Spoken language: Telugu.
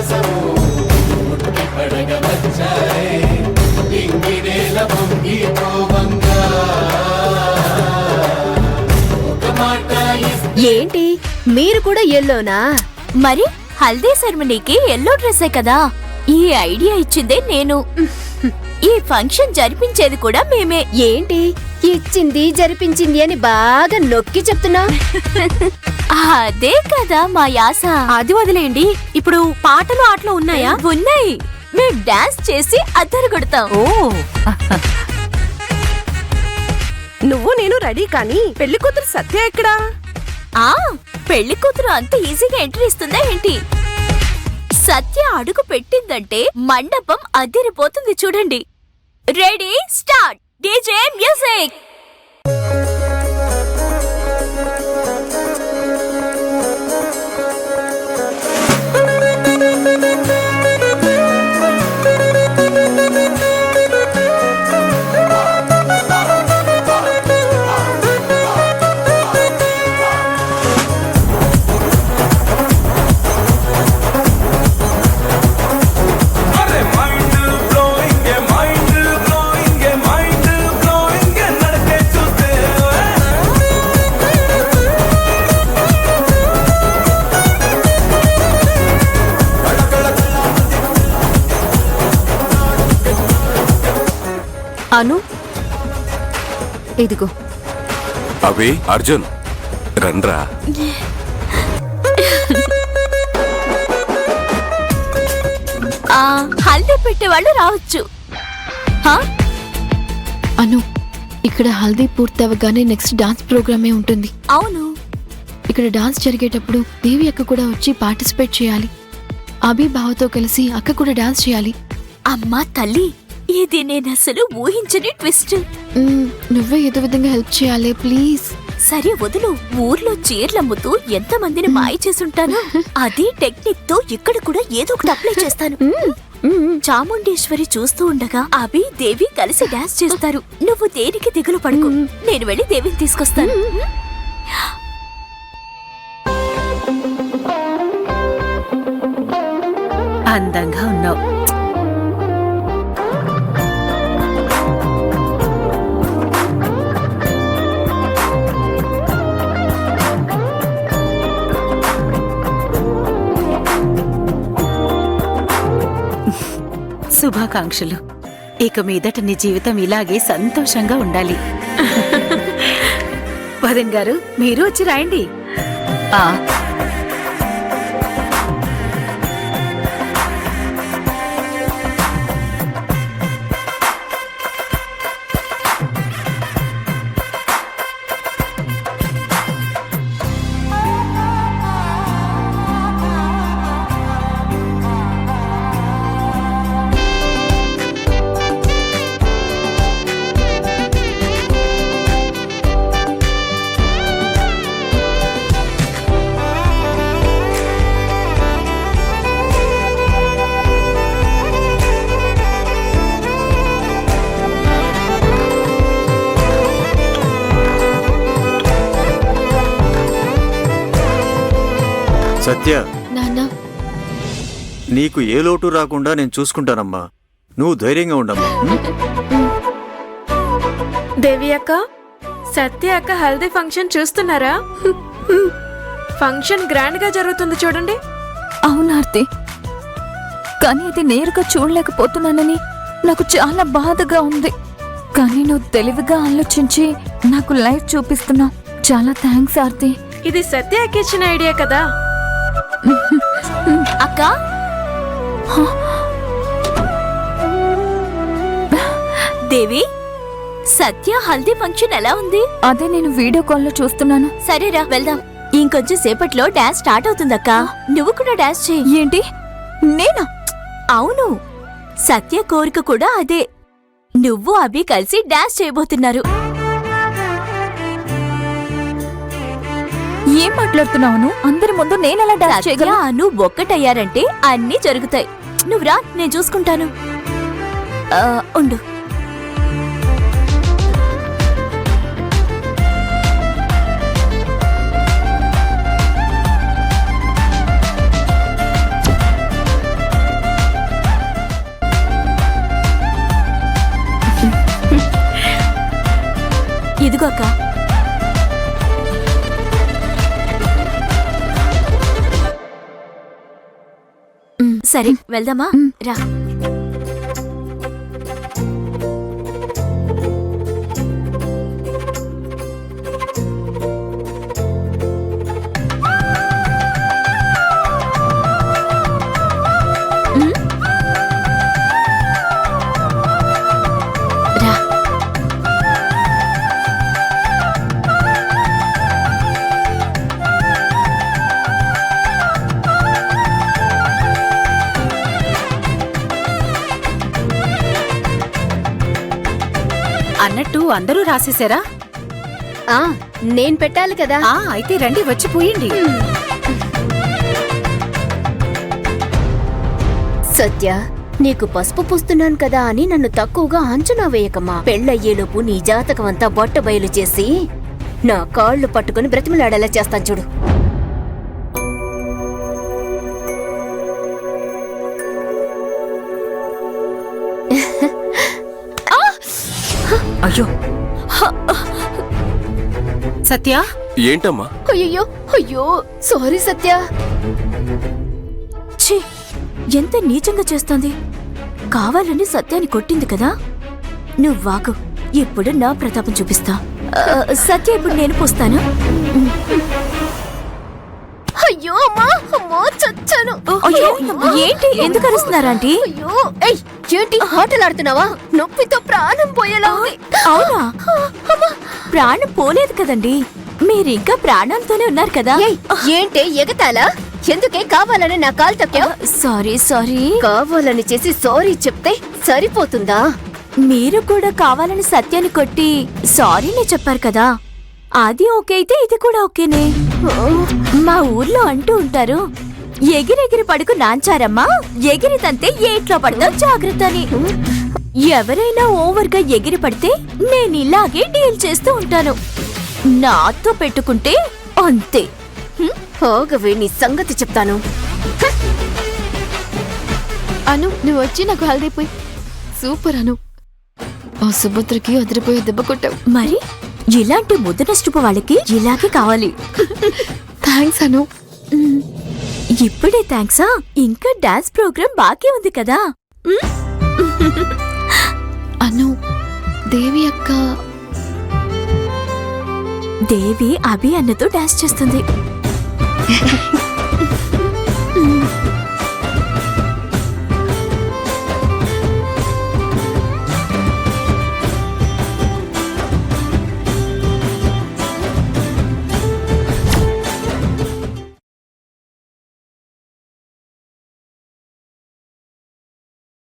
విలాసము ముట్టి పడగ వచ్చాయి ఇంగినేల పొంగిపోవంగా ఒక మాట ఏంటి మీరు కూడా ఎల్లోనా? మరి హల్దీ సెరమనీకి ఎల్లో డ్రెస్సే కదా. ఈ ఐడియా ఇచ్చిందే నేను. ఈ ఫంక్షన్ జరిపించేది కూడా మేమే. ఏంటి ఇచ్చింది జరిపించింది అని బాగా నొక్కి చెప్తున్నా? అదే కదా మా యాస. అది వదిలేయండి, ఇప్పుడు పాటలు ఆటలు ఉన్నాయా? ఉన్నాయి. మేం డాన్స్ చేసి అద్దరు కొడతాం. ఓ నువ్వు నేను రెడీ, కానీ పెళ్లి కూతురు సత్య ఎక్కడా? పెళ్లి కూతురు అంత ఈజీగా ఎంట్రీ ఇస్తుందా ఏంటి? సత్య అడుగు పెట్టిందంటే మండపం అదిరిపోతుంది. చూడండి. Ready, start. DJ music. Anu, ఇదిగో. అవి అర్జున్ రండ్రా. హల్దీ పెట్టేవాళ్ళు రావచ్చు. అను, ఇక్కడ హల్దీ పూర్తి అవ్వగానే నెక్స్ట్ డాన్స్ ప్రోగ్రామే ఉంటుంది. అవును. ఇక్కడ డాన్స్ జరిగేటప్పుడు దేవి అక్క కూడా వచ్చి పార్టిసిపేట్ చేయాలి. అభి బావతో కలిసి అక్క కూడా డాన్స్ చేయాలి. అమ్మా తల్లి, ఇది నేనసలు ఊహించని ట్విస్ట్. నువ్వే ఏదో విధంగా హెల్ప్ చేయాలి ప్లీజ్. సరే వదులు. ఊర్లో చీరలమ్ముతూ ఎంతమందిని మాయ చేసుంటాను. అదే టెక్నిక్ తో ఇక్కడ కూడా ఏదో ఒకటి అప్లై చేస్తాను. చాముండేశ్వరి చూస్తూ ఉండగా అభి దేవి కలిసి డాన్స్ చేస్తారు. నువ్వు దేనికి దిగులు పడుకు, నేను వెళ్ళి దేవిని తీసుకొస్తాను. అందంగా ఉన్నావు. శుభాకాంక్షలు. ఇక మీదట నీ జీవితం ఇలాగే సంతోషంగా ఉండాలి. వదన్ గారు, మీరు వచ్చి రాయండి. సత్య, నాన్న, నీకు ఏ లోటు రాకుండా నేను చూసుకుంటానమ్మా. నువ్వు ధైర్యంగా ఉండమ్మా. దేవి అక్క, సత్య అక్క హల్దీ ఫంక్షన్ చూస్తున్నారా? ఫంక్షన్ గ్రాండ్ గా జరుగుతుంది చూడండి. అవునార్తి, కానీ ఇది నేరుగా చూడలేకపోతున్నానని నాకు చాలా బాధగా ఉంది. కానీ నువ్వు తెలివిగా ఆలోచించి నాకు లైవ్ చూపిస్తున్నావు. చాలా థ్యాంక్స్ ఆర్తి. ఇది సత్య అక్క ఇచ్చిన ఐడియా కదా. అక్క, దేవి, సత్య హల్దీ ఫంక్షన్ ఎలా ఉంది? అదే నేను వీడియో కాల్లో చూస్తున్నాను. సరేరా వెళ్దాం. ఇంకొంచెం సేపట్లో డాన్స్ స్టార్ట్ అవుతుందక్క. నువ్వు కూడా డాన్స్ చేయి. ఏంటి, నేనా? అవును, సత్య కోరిక కూడా అదే. నువ్వు అభి కలిసి డాన్స్ చేయబోతున్నారు. ఏం మాట్లాడుతున్నావు? అందరి ముందు నేనెలా డాన్స్ చేయగలను? అను ఒక్కటయ్యారంటే అన్నీ జరుగుతాయి. నువ్వు రా, నేను చూసుకుంటాను. ఉండు. ఇదిగో అక్క. సరే వెళ్దామా? రా. రా. అన్నట్టు అందరూ రాసేశారా? ఆ నేను పెట్టాలి కదా. అయితే రండి వచ్చి పోయండి. సత్య, నీకు పసుపు పూస్తున్నాను కదా అని నన్ను తక్కువగా అంచనా వేయకమ్మా. పెళ్ళయ్యేలోపు నీ జాతకం అంతా బొట్ట బయలు చేసి నా కాళ్ళు పట్టుకుని బ్రతిమలాడేలా చేస్తాను చూడు. అయ్యో సత్య, ఏంటమ్మా? అయ్యో అయ్యో సారీ సత్య. ఛీ, ఎంత నీచంగా చేస్తోంది. కావాలని సత్యాన్ని కొట్టింది కదా. నువ్వాగు, ఇప్పుడు నా ప్రతాపం చూపిస్తా. సత్య, ఇప్పుడు నేను పూస్తాను. అయ్యో అమ్మా, అమ్మో చచ్చాను. అయ్యో, ఏంటి ఎందుకు అరుస్తున్నారా ఆంటీ? అయ్యో ఏయ్, ఏంటి ఆటలాడుతున్నావా? నొప్పితో ప్రాణం పోయేలా ఉంది. అవునా? ప్రాణం పోలేదు కదండి, మీరింకా ప్రాణాలతోనే ఉన్నారు కదా. ఏయ్, ఏంటే ఎగతాలా? ఎందుకే కావాలని నా కాలు తొక్కావ్? Sorry sorry. కావాలని చేసి సారీ చెప్తే సరిపోతుందా? మీరు కూడా కావాలని సత్యాన్ని కొట్టి సారీనే చెప్పారు కదా. అది ఓకే అయితే ఇది కూడా ఓకేనే. మా ఊర్లో అంటూ ఉంటారు, ఎగిరెగిరి పడుకు నాంచారమ్మా, ఎగిరి తంతే ఏట్లో పడతావు జాగ్రత్త అని. ఎవరైనా ఓవర్గా ఎగిరి పడితే నేను ఇలాగే డీల్ చేస్తూ ఉంటాను. నాతో పెట్టుకుంటే అంతే. ఆగవే, నీ సంగతి చెప్తాను. అను, నువ్వు వచ్చి నాకు హల్దీ పోయి. సూపర్ అను, ఆ సుభద్రకి అదిరిపోయే దెబ్బ కొట్టావు. మరి ఇలాంటి ముద్ద నష్టపు వాళ్ళకి ఇలాగే కావాలి. థ్యాంక్స్ అను. ఇప్పుడే థ్యాంక్సా? ఇంకా డాన్స్ ప్రోగ్రాం బాకీ ఉంది కదా. అను, దేవి అక్క. దేవి అభి అన్నతో డాన్స్ చేస్తుంది.